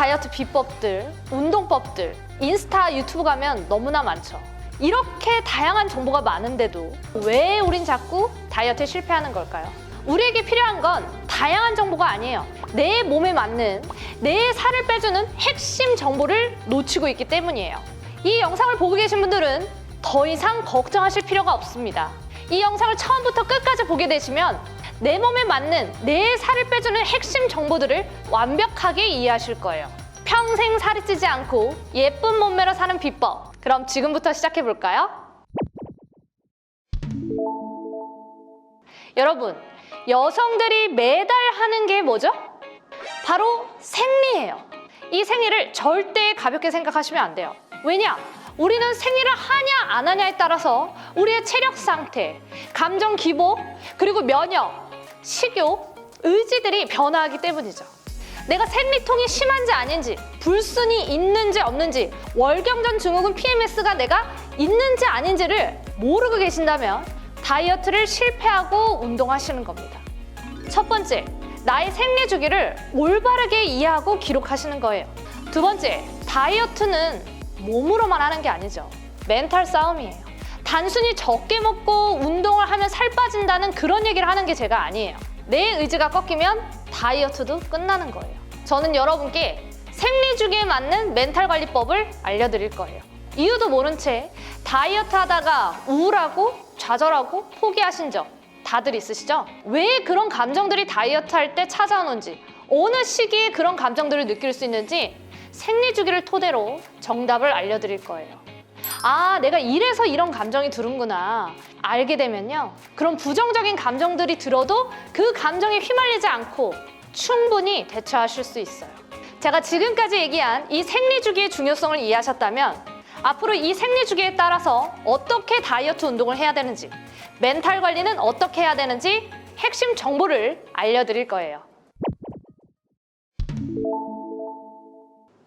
다이어트 비법들, 운동법들, 인스타, 유튜브 가면 너무나 많죠. 이렇게 다양한 정보가 많은데도 왜 우린 자꾸 다이어트에 실패하는 걸까요? 우리에게 필요한 건 다양한 정보가 아니에요. 내 몸에 맞는, 내 살을 빼주는 핵심 정보를 놓치고 있기 때문이에요. 이 영상을 보고 계신 분들은 더 이상 걱정하실 필요가 없습니다. 이 영상을 처음부터 끝까지 보게 되시면 내 몸에 맞는, 내 살을 빼주는 핵심 정보들을 완벽하게 이해하실 거예요. 평생 살이 찌지 않고 예쁜 몸매로 사는 비법. 그럼 지금부터 시작해 볼까요? 여러분, 여성들이 매달 하는 게 뭐죠? 바로 생리예요. 이 생리를 절대 가볍게 생각하시면 안 돼요. 왜냐? 우리는 생리를 하냐 안 하냐에 따라서 우리의 체력 상태, 감정 기복, 그리고 면역, 식욕, 의지들이 변화하기 때문이죠. 내가 생리통이 심한지 아닌지, 불순이 있는지 없는지, 월경전 증후군 PMS가 내가 있는지 아닌지를 모르고 계신다면 다이어트를 실패하고 운동하시는 겁니다. 첫 번째, 나의 생리 주기를 올바르게 이해하고 기록하시는 거예요. 두 번째, 다이어트는 몸으로만 하는 게 아니죠. 멘탈 싸움이에요. 단순히 적게 먹고 운동을 하면 살 빠진다는 그런 얘기를 하는 게 제가 아니에요. 내 의지가 꺾이면 다이어트도 끝나는 거예요. 저는 여러분께 생리 주기에 맞는 멘탈 관리법을 알려드릴 거예요. 이유도 모른 채 다이어트 하다가 우울하고 좌절하고 포기하신 적 다들 있으시죠? 왜 그런 감정들이 다이어트 할 때 찾아오는지, 어느 시기에 그런 감정들을 느낄 수 있는지 생리 주기를 토대로 정답을 알려드릴 거예요. 아, 내가 이래서 이런 감정이 드는구나 알게 되면요, 그런 부정적인 감정들이 들어도 그 감정에 휘말리지 않고 충분히 대처하실 수 있어요. 제가 지금까지 얘기한 이 생리 주기의 중요성을 이해하셨다면 앞으로 이 생리 주기에 따라서 어떻게 다이어트 운동을 해야 되는지, 멘탈 관리는 어떻게 해야 되는지 핵심 정보를 알려드릴 거예요.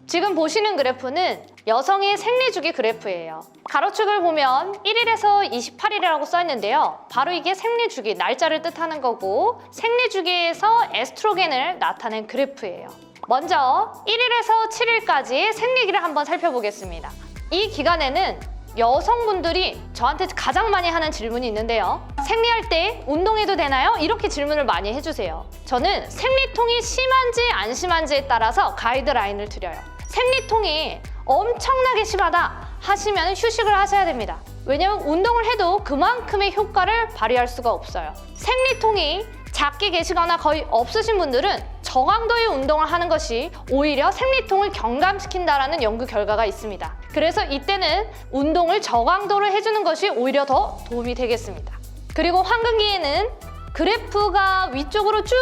지금 보시는 그래프는 여성의 생리 주기 그래프예요. 가로축을 보면 1일에서 28일이라고 써 있는데요. 바로 이게 생리 주기, 날짜를 뜻하는 거고, 생리 주기에서 에스트로겐을 나타낸 그래프예요. 먼저 1일에서 7일까지의 생리기를 한번 살펴보겠습니다. 이 기간에는 여성분들이 저한테 가장 많이 하는 질문이 있는데요. 생리할 때 운동해도 되나요? 이렇게 질문을 많이 해주세요. 저는 생리통이 심한지 안 심한지에 따라서 가이드라인을 드려요. 생리통이 엄청나게 심하다 하시면 휴식을 하셔야 됩니다. 왜냐면 운동을 해도 그만큼의 효과를 발휘할 수가 없어요. 생리통이 작게 계시거나 거의 없으신 분들은 저강도의 운동을 하는 것이 오히려 생리통을 경감시킨다는 연구 결과가 있습니다. 그래서 이때는 운동을 저강도로 해주는 것이 오히려 더 도움이 되겠습니다. 그리고 황금기에는 그래프가 위쪽으로 쭉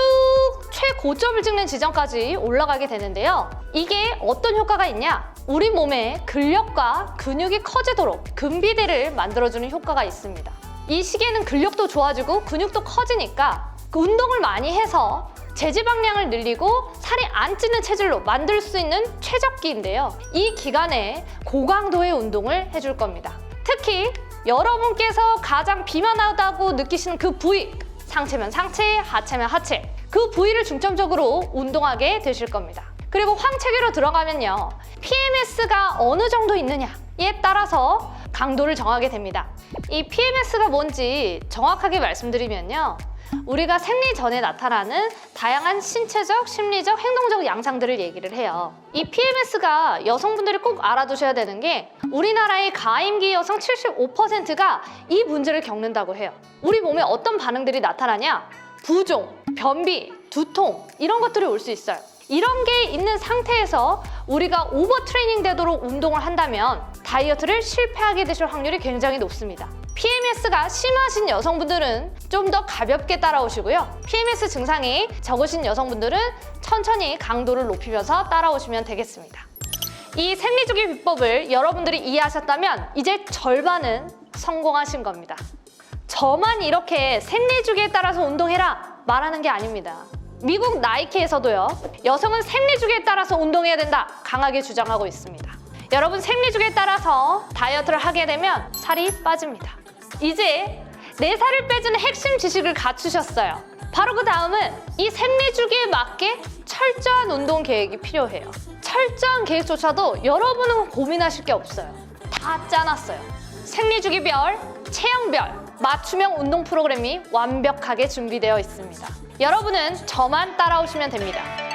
최고점을 찍는 지점까지 올라가게 되는데요. 이게 어떤 효과가 있냐? 우리 몸에 근력과 근육이 커지도록 근비대를 만들어주는 효과가 있습니다. 이 시기에는 근력도 좋아지고 근육도 커지니까 운동을 많이 해서 제지방량을 늘리고 살이 안 찌는 체질로 만들 수 있는 최적기인데요. 이 기간에 고강도의 운동을 해줄 겁니다. 특히 여러분께서 가장 비만하다고 느끼시는 그 부위, 상체면 상체, 하체면 하체, 그 부위를 중점적으로 운동하게 되실 겁니다. 그리고 황체기로 들어가면요, PMS가 어느 정도 있느냐에 따라서 강도를 정하게 됩니다. 이 PMS가 뭔지 정확하게 말씀드리면요, 우리가 생리 전에 나타나는 다양한 신체적, 심리적, 행동적 양상들을 얘기를 해요. 이 PMS가 여성분들이 꼭 알아두셔야 되는 게, 우리나라의 가임기 여성 75%가 이 문제를 겪는다고 해요. 우리 몸에 어떤 반응들이 나타나냐? 부종, 변비, 두통, 이런 것들이 올 수 있어요. 이런 게 있는 상태에서 우리가 오버 트레이닝 되도록 운동을 한다면 다이어트를 실패하게 되실 확률이 굉장히 높습니다. PMS가 심하신 여성분들은 좀 더 가볍게 따라오시고요. PMS 증상이 적으신 여성분들은 천천히 강도를 높이면서 따라오시면 되겠습니다. 이 생리주기 비법을 여러분들이 이해하셨다면 이제 절반은 성공하신 겁니다. 저만 이렇게 생리주기에 따라서 운동해라 말하는 게 아닙니다. 미국 나이키에서도요, 여성은 생리주기에 따라서 운동해야 된다 강하게 주장하고 있습니다. 여러분, 생리주기에 따라서 다이어트를 하게 되면 살이 빠집니다. 이제 내 살을 빼주는 핵심 지식을 갖추셨어요. 바로 그 다음은 이 생리주기에 맞게 철저한 운동 계획이 필요해요. 철저한 계획조차도 여러분은 고민하실 게 없어요. 다 짜놨어요. 생리주기별, 체형별, 맞춤형 운동 프로그램이 완벽하게 준비되어 있습니다. 여러분은 저만 따라오시면 됩니다.